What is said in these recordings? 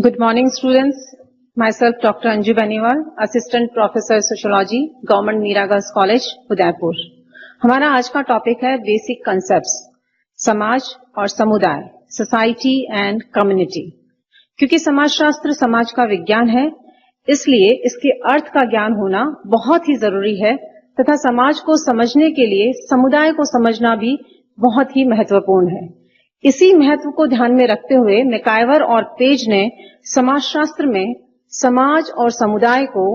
Good morning, students. Myself, Dr. Anju Beniwal, Assistant Professor Sociology, Government Mira Girls College, Udaipur. हमारा आज का topic है basic concepts, समाज और समुदाय, सोसाइटी एंड कम्युनिटी। क्योंकि समाजशास्त्र समाज का विज्ञान है, इसलिए इसके अर्थ का ज्ञान होना बहुत ही जरूरी है तथा समाज को समझने के लिए समुदाय को समझना भी बहुत ही महत्वपूर्ण है। इसी महत्व को ध्यान में रखते हुए मैकाइवर और पेज ने समाजशास्त्र में समाज और समुदाय को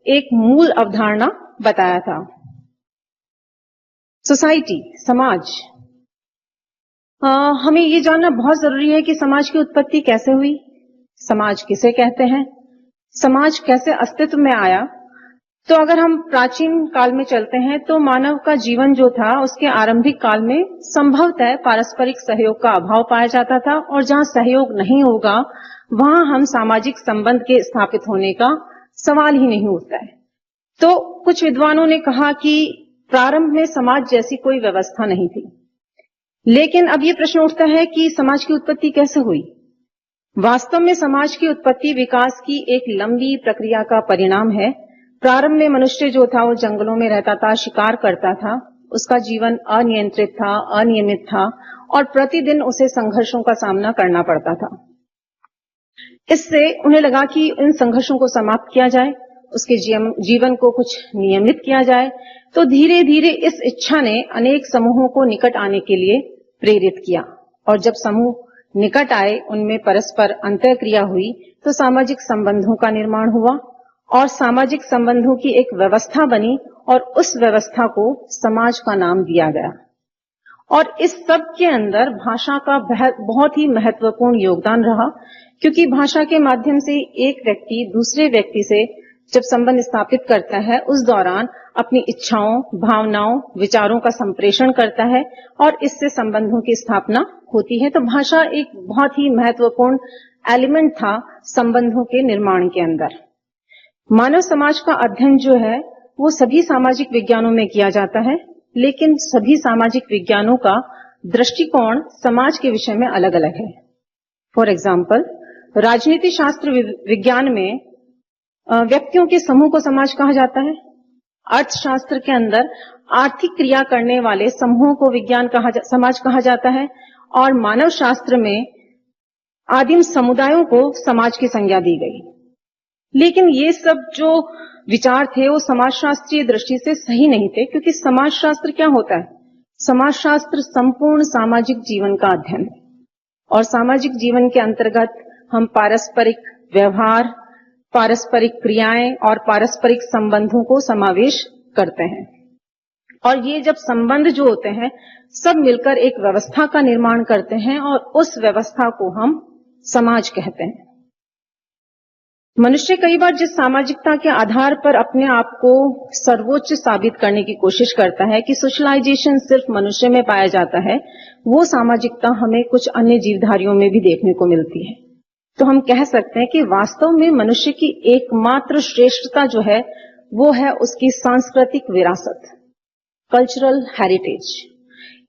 एक मूल अवधारणा बताया था। सोसाइटी, समाज। हमें ये जानना बहुत जरूरी है कि समाज की उत्पत्ति कैसे हुई, समाज किसे कहते हैं, समाज कैसे अस्तित्व में आया। तो अगर हम प्राचीन काल में चलते हैं तो मानव का जीवन जो था उसके आरंभिक काल में संभवतः पारस्परिक सहयोग का अभाव पाया जाता था, और जहां सहयोग नहीं होगा वहां हम सामाजिक संबंध के स्थापित होने का सवाल ही नहीं उठता है। तो कुछ विद्वानों ने कहा कि प्रारंभ में समाज जैसी कोई व्यवस्था नहीं थी। लेकिन अब ये प्रश्न उठता है कि समाज की उत्पत्ति कैसे हुई। वास्तव में समाज की उत्पत्ति विकास की एक लंबी प्रक्रिया का परिणाम है। प्रारंभ में मनुष्य जो था वो जंगलों में रहता था, शिकार करता था, उसका जीवन अनियंत्रित था, अनियमित था और प्रतिदिन उसे संघर्षों का सामना करना पड़ता था। इससे उन्हें लगा कि इन संघर्षों को समाप्त किया जाए, उसके जीवन को कुछ नियमित किया जाए। तो धीरे धीरे इस इच्छा ने अनेक समूहों को निकट आने के लिए प्रेरित किया, और जब समूह निकट आए, उनमें परस्पर अंतःक्रिया हुई तो सामाजिक संबंधों का निर्माण हुआ और सामाजिक संबंधों की एक व्यवस्था बनी, और उस व्यवस्था को समाज का नाम दिया गया। और इस सब के अंदर भाषा का बहुत ही महत्वपूर्ण योगदान रहा, क्योंकि भाषा के माध्यम से एक व्यक्ति दूसरे व्यक्ति से जब संबंध स्थापित करता है, उस दौरान अपनी इच्छाओं, भावनाओं, विचारों का संप्रेषण करता है और इससे संबंधों की स्थापना होती है। तो भाषा एक बहुत ही महत्वपूर्ण एलिमेंट था संबंधों के निर्माण के अंदर। मानव समाज का अध्ययन जो है वो सभी सामाजिक विज्ञानों में किया जाता है, लेकिन सभी सामाजिक विज्ञानों का दृष्टिकोण समाज के विषय में अलग अलग है। फॉर एग्जाम्पल, राजनीति शास्त्र विज्ञान में व्यक्तियों के समूह को समाज कहा जाता है। अर्थशास्त्र के अंदर आर्थिक क्रिया करने वाले समूहों को समाज कहा जाता है, और मानव शास्त्र में आदिम समुदायों को समाज की संज्ञा दी गई। लेकिन ये सब जो विचार थे वो समाजशास्त्रीय दृष्टि से सही नहीं थे, क्योंकि समाजशास्त्र क्या होता है? समाजशास्त्र संपूर्ण सामाजिक जीवन का अध्ययन है, और सामाजिक जीवन के अंतर्गत हम पारस्परिक व्यवहार, पारस्परिक क्रियाएं और पारस्परिक संबंधों को समावेश करते हैं। और ये जब संबंध जो होते हैं सब मिलकर एक व्यवस्था का निर्माण करते हैं, और उस व्यवस्था को हम समाज कहते हैं। मनुष्य कई बार जिस सामाजिकता के आधार पर अपने आप को सर्वोच्च साबित करने की कोशिश करता है कि सोशलाइजेशन सिर्फ मनुष्य में पाया जाता है, वो सामाजिकता हमें कुछ अन्य जीवधारियों में भी देखने को मिलती है। तो हम कह सकते हैं कि वास्तव में मनुष्य की एकमात्र श्रेष्ठता जो है वो है उसकी सांस्कृतिक विरासत, कल्चरल हेरिटेज।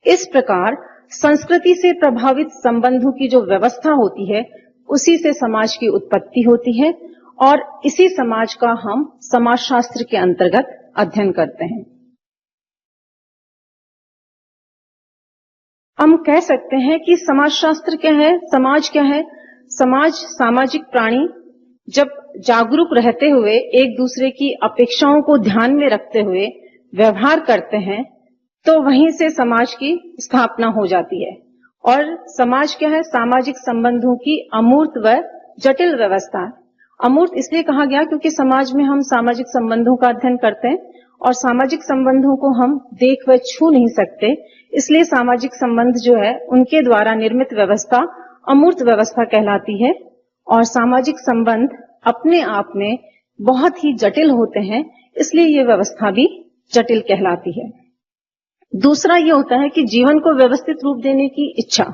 इस प्रकार संस्कृति से प्रभावित संबंधों की जो व्यवस्था होती है, उसी से समाज की उत्पत्ति होती है, और इसी समाज का हम समाजशास्त्र के अंतर्गत अध्ययन करते हैं। हम कह सकते हैं कि समाजशास्त्र क्या है, समाज क्या है। समाज सामाजिक प्राणी जब जागरूक रहते हुए एक दूसरे की अपेक्षाओं को ध्यान में रखते हुए व्यवहार करते हैं, तो वहीं से समाज की स्थापना हो जाती है। और समाज क्या है? सामाजिक संबंधों की अमूर्त व जटिल व्यवस्था। अमूर्त इसलिए कहा गया क्योंकि समाज में हम सामाजिक संबंधों का अध्ययन करते हैं, और सामाजिक संबंधों को हम देख व छू नहीं सकते, इसलिए सामाजिक संबंध जो है उनके द्वारा निर्मित व्यवस्था अमूर्त व्यवस्था कहलाती है। और सामाजिक संबंध अपने आप में बहुत ही जटिल होते हैं, इसलिए ये व्यवस्था भी जटिल कहलाती है। दूसरा ये होता है कि जीवन को व्यवस्थित रूप देने की इच्छा।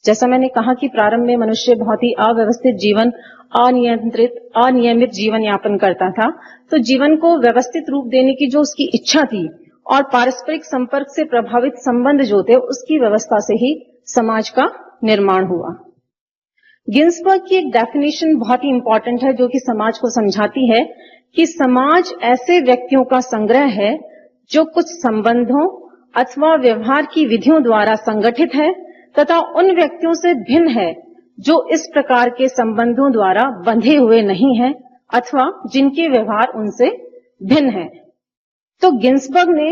जैसा मैंने कहा कि प्रारंभ में मनुष्य बहुत ही अव्यवस्थित जीवन, अनियंत्रित, अनियमित जीवन यापन करता था। तो जीवन को व्यवस्थित रूप देने की जो उसकी इच्छा थी, और पारस्परिक संपर्क से प्रभावित संबंध जो थे, उसकी व्यवस्था से ही समाज का निर्माण हुआ। गिन्सबर्ग की एक डेफिनेशन बहुत ही इंपॉर्टेंट है जो कि समाज को समझाती है कि समाज ऐसे व्यक्तियों का संग्रह है जो कुछ संबंधों अथवा व्यवहार की विधियों द्वारा संगठित है तथा उन व्यक्तियों से भिन्न है जो इस प्रकार के संबंधों द्वारा बंधे हुए नहीं हैं अथवा जिनके व्यवहार उनसे भिन्न है। तो गिन्सबर्ग ने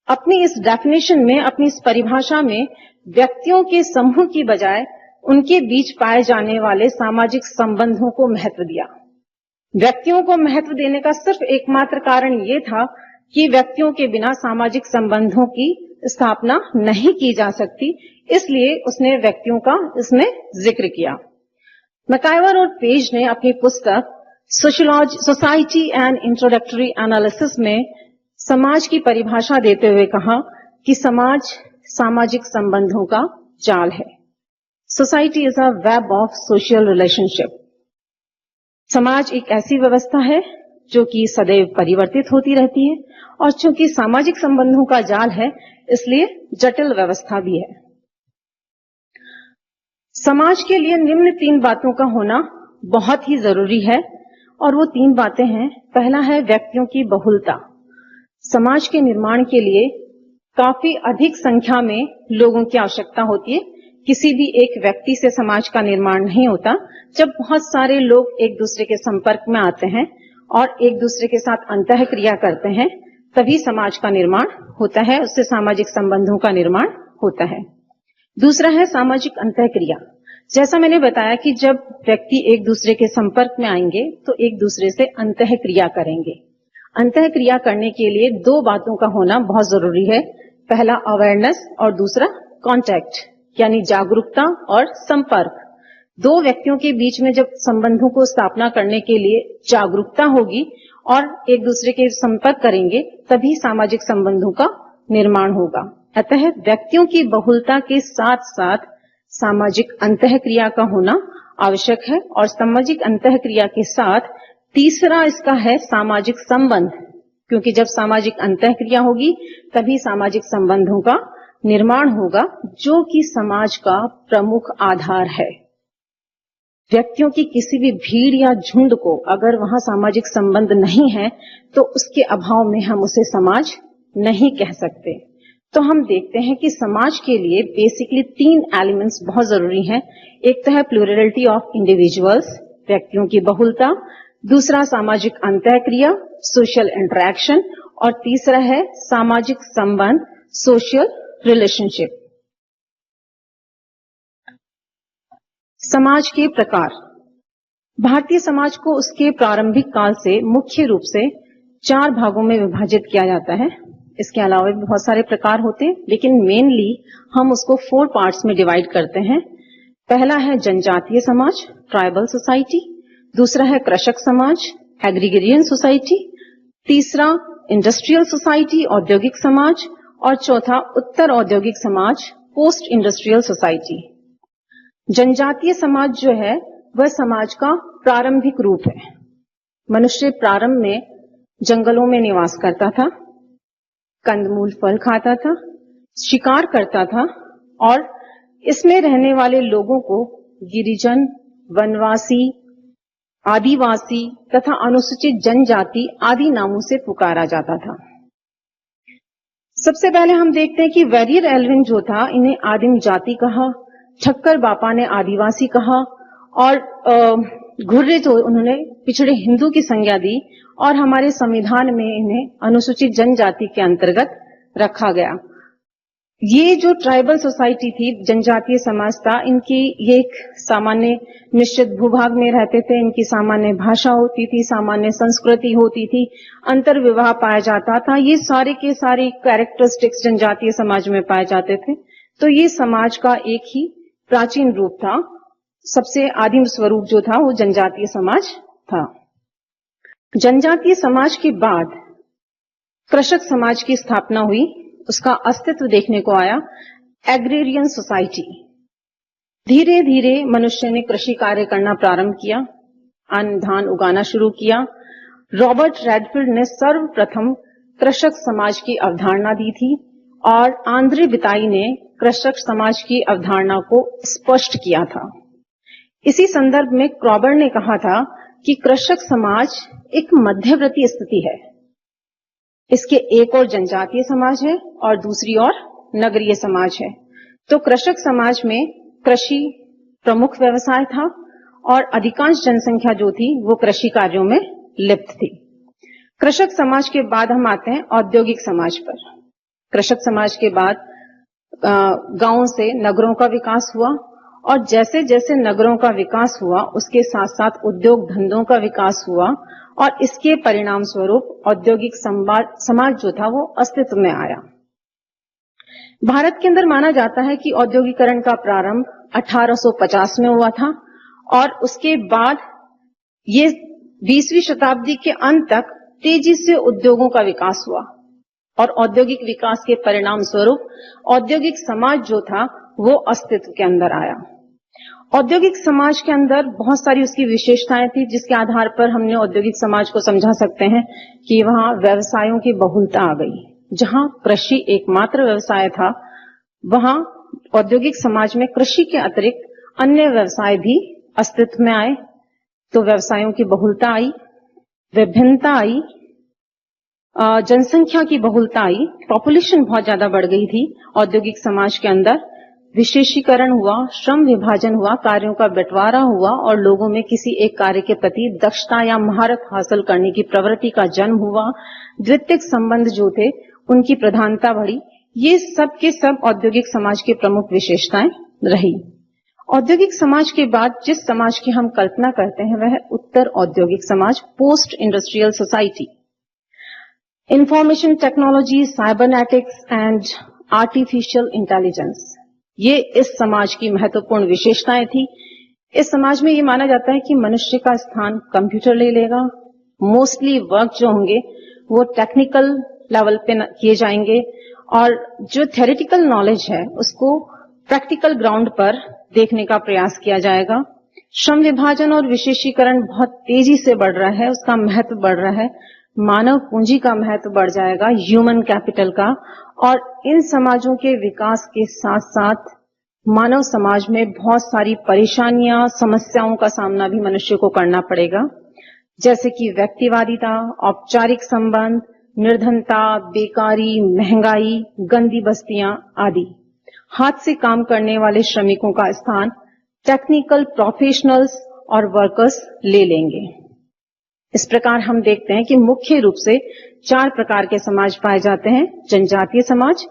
अपनी इस डेफिनेशन में, अपनी इस परिभाषा में व्यक्तियों के समूह की बजाय उनके बीच पाए जाने वाले सामाजिक संबंधों को महत्व दिया। व्यक्तियों को महत्व देने का सिर्फ एकमात्र कारण ये था कि व्यक्तियों के बिना सामाजिक संबंधों की स्थापना नहीं की जा सकती, इसलिए उसने व्यक्तियों का इसमें जिक्र किया। मैकाइवर और पेज ने अपनी पुस्तक सोसाइटी एंड इंट्रोडक्टरी एनालिसिस में समाज की परिभाषा देते हुए कहा कि समाज सामाजिक संबंधों का जाल है। Society is a web of social relationship. समाज एक ऐसी व्यवस्था है जो कि सदैव परिवर्तित होती रहती है और चूंकि सामाजिक संबंधों का जाल है इसलिए जटिल व्यवस्था भी है। समाज के लिए निम्न 3 बातों का होना बहुत ही जरूरी है और वो 3 बातें हैं। पहला है व्यक्तियों की बहुलता। समाज के निर्माण के लिए काफी अधिक संख्या में लोगों की आवश्यकता होती है। किसी भी एक व्यक्ति से समाज का निर्माण नहीं होता। जब बहुत सारे लोग एक दूसरे के संपर्क में आते हैं और एक दूसरे के साथ अंतःक्रिया करते हैं तभी समाज का निर्माण होता है, उससे सामाजिक संबंधों का निर्माण होता है। दूसरा है सामाजिक अंतःक्रिया। जैसा मैंने बताया कि जब व्यक्ति एक दूसरे के संपर्क में आएंगे तो एक दूसरे से अंतःक्रिया करेंगे। अंतःक्रिया करने के लिए 2 बातों का होना बहुत जरूरी है। पहला अवेयरनेस और दूसरा कॉन्टैक्ट यानी जागरूकता और संपर्क। 2 व्यक्तियों के बीच में जब संबंधों को स्थापना करने के लिए जागरूकता होगी और एक दूसरे के संपर्क करेंगे तभी सामाजिक संबंधों का निर्माण होगा। अतः व्यक्तियों की बहुलता के साथ साथ सामाजिक अंतःक्रिया का होना आवश्यक है और सामाजिक अंतःक्रिया के साथ तीसरा इसका है सामाजिक संबंध, क्योंकि जब सामाजिक अंतःक्रिया होगी तभी सामाजिक संबंधों का निर्माण होगा जो कि समाज का प्रमुख आधार है। व्यक्तियों की किसी भी भीड़ या झुंड को अगर वहां सामाजिक संबंध नहीं है तो उसके अभाव में हम उसे समाज नहीं कह सकते। तो हम देखते हैं कि समाज के लिए बेसिकली 3 एलिमेंट्स बहुत जरूरी हैं। एक तो है प्लूरलिटी ऑफ इंडिविजुअल्स, व्यक्तियों की बहुलता, दूसरा सामाजिक अंतःक्रिया, सोशल इंटरैक्शन, और तीसरा है सामाजिक संबंध, सोशल रिलेशनशिप। समाज के प्रकार। भारतीय समाज को उसके प्रारंभिक काल से मुख्य रूप से 4 भागों में विभाजित किया जाता है। इसके अलावा भी बहुत सारे प्रकार होते हैं लेकिन मेनली हम उसको 4 पार्ट्स में डिवाइड करते हैं। पहला है जनजातीय समाज, ट्राइबल सोसाइटी, दूसरा है कृषक समाज, एग्रीगेरियन सोसाइटी, तीसरा इंडस्ट्रियल सोसाइटी, औद्योगिक समाज, और चौथा उत्तर औद्योगिक समाज, पोस्ट इंडस्ट्रियल सोसाइटी। जनजातीय समाज जो है वह समाज का प्रारंभिक रूप है। मनुष्य प्रारंभ में जंगलों में निवास करता था, कंदमूल फल खाता था, शिकार करता था और इसमें रहने वाले लोगों को गिरिजन, वनवासी, आदिवासी तथा अनुसूचित जनजाति आदि नामों से पुकारा जाता था। सबसे पहले हम देखते हैं कि वेरियर एल्विन जो था इन्हें आदिम जाति कहा, ठक्कर बापा ने आदिवासी कहा और घुर्रे जो उन्होंने पिछड़े हिंदू की संज्ञा दी और हमारे संविधान में इन्हें अनुसूचित जनजाति के अंतर्गत रखा गया। ये जो ट्राइबल सोसाइटी थी, जनजातीय समाज था, इनकी ये एक सामान्य निश्चित भूभाग में रहते थे, इनकी सामान्य भाषा होती थी, सामान्य संस्कृति होती थी, अंतर विवाह पाया जाता था। ये सारे के सारे कैरेक्टरिस्टिक्स जनजातीय समाज में पाए जाते थे। तो ये समाज का एक ही प्राचीन रूप था। सबसे आदिम स्वरूप जो था वो जनजातीय समाज था। जनजातीय समाज के बाद कृषक समाज की स्थापना हुई, उसका अस्तित्व देखने को आया एग्रेरियन सोसाइटी। धीरे धीरे मनुष्य ने कृषि कार्य करना प्रारंभ किया, अन्न धान उगाना शुरू किया। रॉबर्ट रेडफील्ड ने सर्वप्रथम कृषक समाज की अवधारणा दी थी और आंद्रे बिताई ने कृषक समाज की अवधारणा को स्पष्ट किया था। इसी संदर्भ में क्रॉबर ने कहा था कि कृषक समाज एक मध्यवर्ती स्थिति है। इसके एक और जनजातीय समाज है और दूसरी ओर नगरीय समाज है। तो कृषक समाज में कृषि प्रमुख व्यवसाय था और अधिकांश जनसंख्या जो थी वो कृषि कार्यों में लिप्त थी। कृषक समाज के बाद हम आते हैं औद्योगिक समाज पर। कृषक समाज के बाद गांवों से नगरों का विकास हुआ और जैसे जैसे नगरों का विकास हुआ उसके साथ साथ उद्योग धंधों का विकास हुआ और इसके परिणाम स्वरूप औद्योगिक समाज जो था वो अस्तित्व में आया। भारत के अंदर माना जाता है कि औद्योगिकरण का प्रारंभ 1850 में हुआ था और उसके बाद ये 20वीं शताब्दी के अंत तक तेजी से उद्योगों का विकास हुआ और औद्योगिक विकास के परिणाम स्वरूप औद्योगिक समाज जो था वो अस्तित्व के अंदर आया। औद्योगिक समाज के अंदर बहुत सारी उसकी विशेषताएं थी जिसके आधार पर हमने औद्योगिक समाज को समझा सकते हैं कि वहां व्यवसायों की बहुलता आ गई। जहां कृषि एकमात्र व्यवसाय था वहां औद्योगिक समाज में कृषि के अतिरिक्त अन्य व्यवसाय भी अस्तित्व में आए। तो व्यवसायों की बहुलता आई, विभिन्नता आई, जनसंख्या की बहुलता आई, पॉपुलेशन बहुत ज्यादा बढ़ गई थी औद्योगिक समाज के अंदर। विशेषीकरण हुआ, श्रम विभाजन हुआ, कार्यों का बंटवारा हुआ और लोगों में किसी एक कार्य के प्रति दक्षता या महारत हासिल करने की प्रवृत्ति का जन्म हुआ। द्वितीयक संबंध जो थे उनकी प्रधानता बढ़ी। ये सब के सब औद्योगिक समाज की प्रमुख विशेषताएं रही। औद्योगिक समाज के बाद जिस समाज की हम कल्पना करते हैं वह उत्तर औद्योगिक समाज, post industrial society. Information technology, cybernetics and artificial intelligence, ये इस समाज की महत्वपूर्ण विशेषताएं थी। इस समाज में ये माना जाता है कि मनुष्य का स्थान कंप्यूटर ले लेगा। मोस्टली वर्क जो होंगे वो टेक्निकल लेवल पे किए जाएंगे और जो थ्योरेटिकल नॉलेज है उसको प्रैक्टिकल ग्राउंड पर देखने का प्रयास किया जाएगा। श्रम विभाजन और विशेषीकरण बहुत तेजी से बढ़ रहा है, उसका महत्व बढ़ रहा है। मानव पूंजी का महत्व बढ़ जाएगा, ह्यूमन कैपिटल का, और इन समाजों के विकास के साथ साथ मानव समाज में बहुत सारी परेशानियां, समस्याओं का सामना भी मनुष्य को करना पड़ेगा, जैसे कि व्यक्तिवादिता, औपचारिक संबंध, निर्धनता, बेकारी, महंगाई, गंदी बस्तियां आदि। हाथ से काम करने वाले श्रमिकों का स्थान टेक्निकल प्रोफेशनल्स और वर्कर्स ले लेंगे। इस प्रकार हम देखते हैं कि मुख्य रूप से 4 प्रकार के समाज पाए जाते हैं: जनजातीय समाज,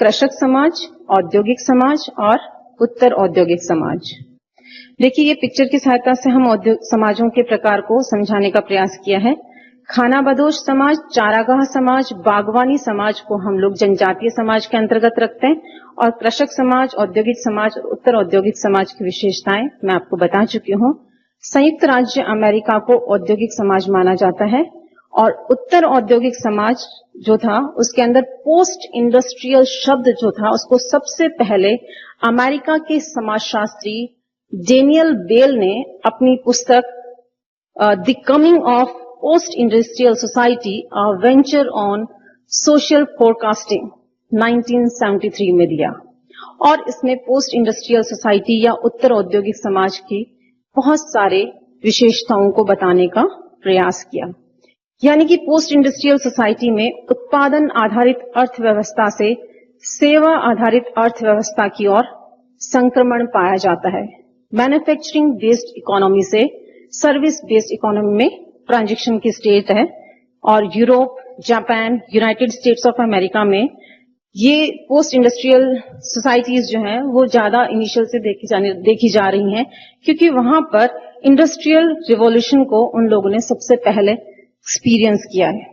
कृषक समाज, औद्योगिक समाज और उत्तर औद्योगिक समाज। देखिए, ये पिक्चर की सहायता से हम समाजों के प्रकार को समझाने का प्रयास किया है। खानाबदोश समाज, चारागाह समाज, बागवानी समाज को हम लोग जनजातीय समाज के अंतर्गत रखते हैं और कृषक समाज, औद्योगिक समाज और उत्तर औद्योगिक समाज की विशेषताएं मैं आपको बता चुकी हूं। संयुक्त राज्य अमेरिका को औद्योगिक समाज माना जाता है और उत्तर औद्योगिक समाज जो था उसके अंदर पोस्ट इंडस्ट्रियल शब्द जो था उसको सबसे पहले अमेरिका के समाजशास्त्री डेनियल बेल ने अपनी पुस्तक the coming of post industrial society, a venture on social forecasting 1973 में दिया और इसमें पोस्ट इंडस्ट्रियल सोसाइटी या उत्तर औद्योगिक समाज की बहुत सारे विशेषताओं को बताने का प्रयास किया। यानी कि पोस्ट इंडस्ट्रियल सोसाइटी में उत्पादन आधारित अर्थव्यवस्था से सेवा आधारित अर्थव्यवस्था की ओर संक्रमण पाया जाता है। मैन्युफैक्चरिंग बेस्ड इकोनॉमी से सर्विस बेस्ड इकोनॉमी में ट्रांजिशन की स्टेट है और Europe, Japan, United states of America में ये पोस्ट इंडस्ट्रियल सोसाइटीज जो हैं वो ज्यादा इनिशियल से देखी जा रही हैं क्योंकि वहां पर इंडस्ट्रियल रिवॉल्यूशन को उन लोगों ने सबसे पहले एक्सपीरियंस किया है।